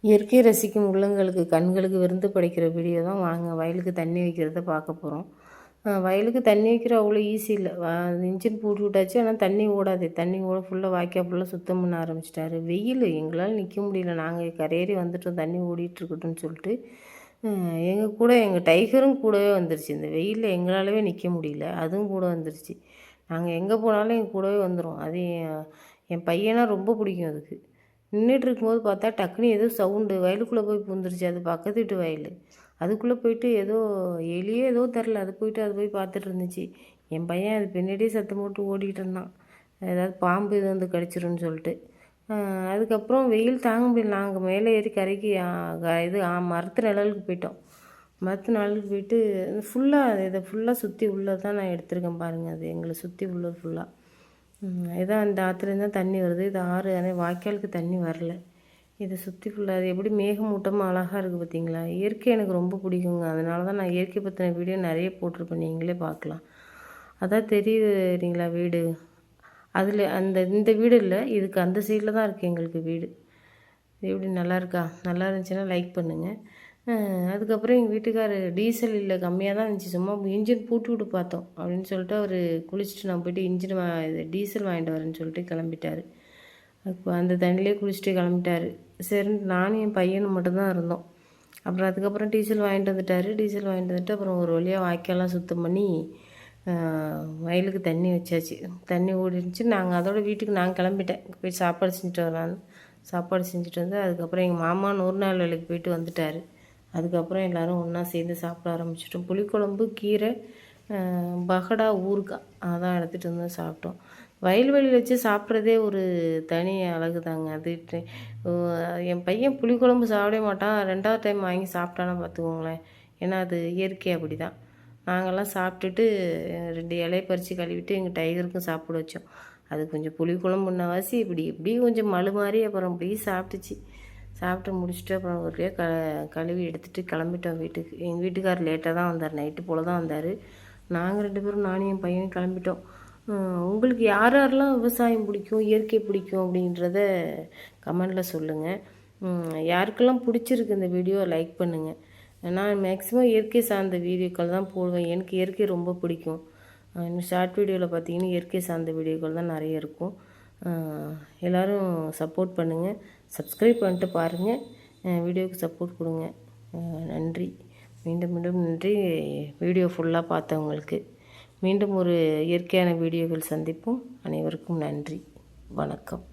இயற்கை ரசிக்கும் உள்ளங்களுக்கு கண்களுக்கு விருந்து படைக்கிற வீடியோ தான். வாங்க வயலுக்கு தண்ணி வைக்கிறத பார்க்க போகிறோம். வயலுக்கு தண்ணி வைக்கிற அவ்வளோ ஈஸி இல்லை. இன்ஜின் போட்டு விட்டாச்சு, ஆனால் தண்ணி ஓடாது. தண்ணி ஓட ஃபுல்லாக வாய்க்கால் ஃபுல்லாக சுத்தம் பண்ண ஆரம்பிச்சிட்டாரு. வெயில் எங்களால் நிற்க முடியல. நாங்கள் கரையேறி வந்துட்டோம் தண்ணி ஓடிட்டுருக்கட்டும்னு சொல்லிட்டு. எங்கள் கூட எங்கள் டைகரும் கூடவே வந்துருச்சு. இந்த வெயிலில் எங்களாலவே நிற்க முடியல, அதுவும் கூட வந்துருச்சு. நாங்கள் எங்கே போனாலும் எங்கள் கூடவே வந்துடும். அது என் பையனா ரொம்ப பிடிக்கும் அதுக்கு. நின்றுட்டு இருக்கும்போது பார்த்தா டக்குன்னு ஏதோ சவுண்டு வயலுக்குள்ளே போய் பூந்துருச்சு. அது பக்கத்து வீட்டு வயல். அதுக்குள்ளே போயிட்டு ஏதோ எலியே ஏதோ தெரில, அது போய் பார்த்துட்டு இருந்துச்சு. என் பையன் அது பின்னாடியே சத்தம் போட்டு ஓடிக்கிட்டு இருந்தான், ஏதாவது பாம்பு இது வந்து கடிச்சிரும்னு சொல்லிட்டு. அதுக்கப்புறம் வெயில் தாங்க முடியல. நாங்கள் மேலே ஏறி கரைக்கு மரத்து நிழலுக்கு போயிட்டோம். மரத்து நிழலுக்கு போயிட்டு ஃபுல்லாக இதை ஃபுல்லாக சுற்றி உள்ளது தான் நான் எடுத்திருக்கேன் பாருங்கள். அது எங்களை சுற்றி உள்ளது ஃபுல்லாக இதான். அந்த ஆற்றுலேருந்து தான் தண்ணி வருது. இது ஆறு, ஆனால் வாய்க்காலுக்கு தண்ணி வரல. இதை சுற்றி ஃபுல்லாக அது எப்படி மேகமூட்டமாக அழகாக இருக்குது பார்த்தீங்களா. இயற்கை எனக்கு ரொம்ப பிடிக்குங்க. அதனால தான் நான் இயற்கை பற்றின வீடியோ நிறைய போட்டிருப்பேன், நீங்களே பார்க்கலாம். அதான் தெரியுதுங்களா வீடு. அதில் இந்த வீடு இல்லை, இதுக்கு அந்த சைடில் தான் இருக்குது எங்களுக்கு வீடு. இது எப்படி நல்லா இருக்கா? நல்லா இருந்துச்சுன்னா லைக் பண்ணுங்கள். அதுக்கப்புறம் எங்கள் வீட்டுக்காரர் டீசல் இல்லை, கம்மியாக தான் இருந்துச்சு, சும்மா இன்ஜின் பூட்டி விட்டு பார்த்தோம் அப்படின்னு சொல்லிட்டு அவர் குளிச்சுட்டு நான் போய்ட்டு இது டீசல் வாங்கிட்டு வரேன்னு சொல்லிட்டு கிளம்பிட்டார். அப்போ அந்த தண்ணியிலே குளிச்சுட்டு கிளம்பிட்டார். சரி, நானும் என் பையனும் மட்டும்தான் இருந்தோம். அப்புறம் அதுக்கப்புறம் டீசல் வாங்கிட்டு வந்துட்டு அப்புறம் ஒரு வழியாக வாய்க்காலாம் சுத்தம் பண்ணி வயலுக்கு தண்ணி வச்சாச்சு. தண்ணி ஓடிருந்துச்சு. நாங்கள் அதோட வீட்டுக்கு நாங்கள் கிளம்பிட்டேன். போய் சாப்பாடு செஞ்சுட்டு வரலான்னு சாப்பாடு செஞ்சுட்டு வந்து அதுக்கப்புறம் எங்கள் மாமா 100 நாள் வேலைக்கு போயிட்டு வந்துட்டார். அதுக்கப்புறம் எல்லோரும் ஒன்றா சேர்ந்து சாப்பிட ஆரம்பிச்சிட்டோம். புளிக்குழம்பு, கீரை, பகடா, ஊறுகாய் அதான் எடுத்துகிட்டு வந்து சாப்பிட்டோம். வயல்வெளியில் வச்சு சாப்பிட்றதே ஒரு தனி அழகு தாங்க. அது என் பையன் புளிக்குழம்பு சாப்பிடவே மாட்டான். 2வது டைம் வாங்கி சாப்பிட்டானா பார்த்துக்கோங்களேன். ஏன்னா அது இயற்கை அப்படி தான். நாங்கள்லாம் சாப்பிட்டுட்டு 2 இலையை பறித்து கழுவிட்டு எங்கள் டைகருக்கும் சாப்பிட வச்சோம். அது கொஞ்சம் புளிக்குழம்பு முன்னவாசி இப்படி கொஞ்சம் மழு மாதிரி அப்புறம் இப்படி சாப்பிட்டு முடிச்சுட்டு அப்புறம் ஒரு கழுவி எடுத்துகிட்டு கிளம்பிட்டோம் வீட்டுக்கு. எங்கள் வீட்டுக்காரர் லேட்டாக தான் வந்தார், நைட்டு போல் தான் வந்தார். நாங்கள் 2 பேரும், நானும் என் பையனும் கிளம்பிட்டோம். உங்களுக்கு யாரெல்லாம் விவசாயம் பிடிக்கும், இயற்கை பிடிக்கும் அப்படின்றத கமெண்டில் சொல்லுங்கள். யாருக்கெல்லாம் பிடிச்சிருக்கு இந்த வீடியோ லைக் பண்ணுங்கள். நான் மேக்ஸிமம் இயற்கை சார்ந்த வீடியோக்கள் தான் போடுவேன். எனக்கு இயற்கை ரொம்ப பிடிக்கும். இன்னும் ஷார்ட் வீடியோவில் பார்த்தீங்கன்னா இயற்கை சார்ந்த வீடியோக்கள் தான் நிறைய இருக்கும். எல்லோரும் சப்போர்ட் பண்ணுங்கள், சப்ஸ்கிரைப் பண்ணிட்டு பாருங்கள், வீடியோவுக்கு சப்போர்ட் கொடுங்க. நன்றி, மீண்டும் நன்றி. வீடியோ ஃபுல்லாக பார்த்தவங்களுக்கு. மீண்டும் ஒரு இயற்கையான வீடியோவில் சந்திப்போம். அனைவருக்கும் நன்றி, வணக்கம்.